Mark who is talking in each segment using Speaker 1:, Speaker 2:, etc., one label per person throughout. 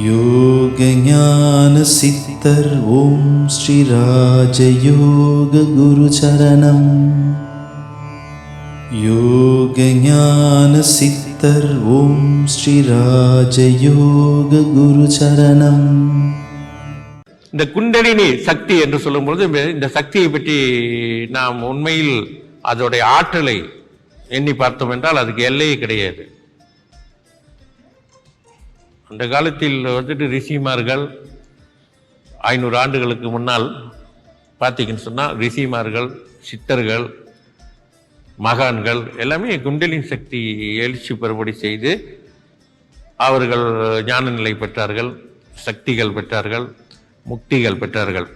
Speaker 1: யோக ஞான சித்தர் ஓம் ஸ்ரீ ராஜயோக குரு சரணம். யோக ஞான சித்தர் ஓம் ஸ்ரீ ராஜயோக குரு சரணம்.
Speaker 2: இந்த குண்டலினி சக்தி என்று சொல்லும்பொழுது இந்த சக்தியை பற்றி நாம் உண்மையில் அதோடைய ஆற்றலை எண்ணி பார்த்தோம் என்றால் அதுக்கு எல்லையே கிடையாது. அந்த காலத்தில் ரிஷிமார்கள் 500 ஆண்டுகளுக்கு முன்னால் பார்த்தீங்கன்னு சொன்னால் ரிஷிமார்கள், சித்தர்கள், மகான்கள் எல்லாமே குண்டலினி சக்தி எழுச்சி பெறும்படி செய்து அவர்கள் ஞான நிலை பெற்றார்கள், சக்திகள் பெற்றார்கள், முக்திகள் பெற்றார்கள்.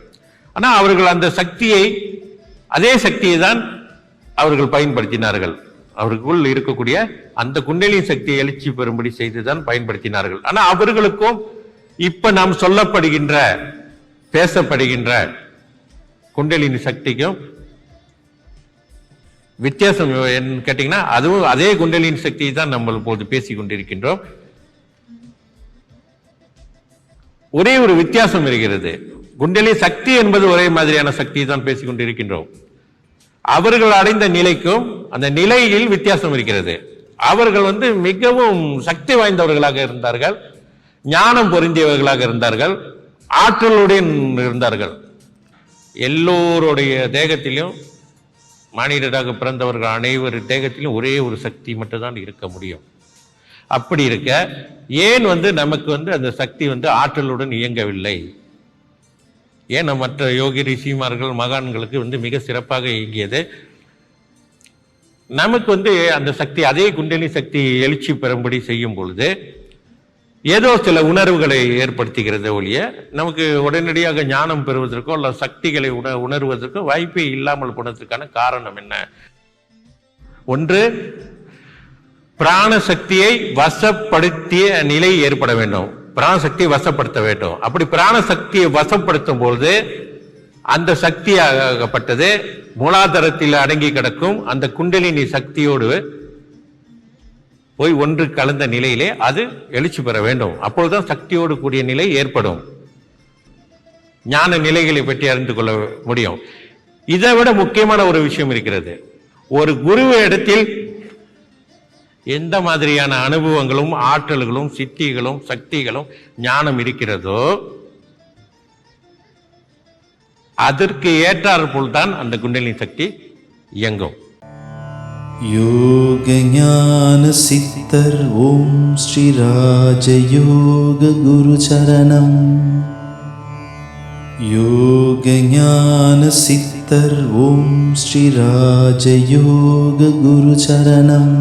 Speaker 2: ஆனால் அவர்கள் அந்த சக்தியை, அதே சக்தியை தான் அவர்கள் பயன்படுத்தினார்கள். அவர்களுக்குள் இருக்கக்கூடிய அந்த குண்டலினி சக்தியை எழுச்சி பெறும்படி செய்துதான் பயன்படுத்தினார்கள். ஆனா அவர்களுக்கும் இப்ப நாம் சொல்லப்படுகின்ற, பேசப்படுகின்ற குண்டலினி சக்திக்கும் வித்தியாசம் என்ன கேட்டீங்கன்னா, அதுவும் அதே குண்டலினி சக்தியை தான் நம்ம இப்போது பேசிக் கொண்டிருக்கின்றோம். ஒரே ஒரு வித்தியாசம் இருக்கிறது. குண்டலினி சக்தி என்பது ஒரே மாதிரியான சக்தியை தான் பேசிக் கொண்டிருக்கின்றோம். அவர்கள் அடைந்த நிலைக்கும் அந்த நிலையில் வித்தியாசம் இருக்கிறது. அவர்கள் மிகவும் சக்தி வாய்ந்தவர்களாக இருந்தார்கள், ஞானம் பொருந்தியவர்களாக இருந்தார்கள், ஆற்றலுடன் இருந்தார்கள். எல்லோருடைய தேகத்திலும், மனிதராக பிறந்தவர்கள் அனைவர் தேகத்திலும் ஒரே ஒரு சக்தி மட்டும்தான் இருக்க முடியும். அப்படி இருக்க ஏன் நமக்கு அந்த சக்தி ஆற்றலுடன் இயங்கவில்லை? ஏன் மற்ற யோகி ரிஷிமார்கள், மகான்களுக்கு மிக சிறப்பாக இயங்கியது, நமக்கு அந்த சக்தி, அதே குண்டலினி சக்தி எழுச்சி பெறும்படி செய்யும் பொழுது ஏதோ சில உணர்வுகளை ஏற்படுத்துகிறது ஒழிய நமக்கு உடனடியாக ஞானம் பெறுவதற்கோ அல்ல சக்திகளை உணர்வதற்கோ வாய்ப்பே இல்லாமல் போனதற்கான காரணம் என்ன? ஒன்று, பிராணசக்தியை வசப்படுத்திய நிலை ஏற்பட வேண்டும். பிராணசக்தியை வசப்படுத்த வேண்டும். அப்படி பிராணசக்தியை வசப்படுத்தும் பொழுது அந்த சக்தியாகப்பட்டது மூலாதாரத்தில் அடங்கி கிடக்கும் அந்த குண்டலினி சக்தியோடு போய் ஒன்று கலந்த நிலையிலே அது எழுச்சி பெற வேண்டும். அப்பொழுதுதான் சக்தியோடு கூடிய நிலை ஏற்படும். ஞான நிலைகளை பற்றி அறிந்து கொள்ள முடியும். இதை விட முக்கியமான ஒரு விஷயம் இருக்கிறது. ஒரு குரு இடத்தில் எந்த மாதிரியான அனுபவங்களும், ஆற்றல்களும், சித்திகளும், சக்திகளும், ஞானம் இருக்கிறதோ அதற்கு ஏற்றாற்போல் தான் அந்த குண்டலினி சக்தி இயங்கும்.
Speaker 1: யோக ஞான சித்தர் ஓம் ஸ்ரீ ராஜயோக குரு சரணம். யோக ஞான சித்தர் ஓம் ஸ்ரீ ராஜயோக குரு சரணம்.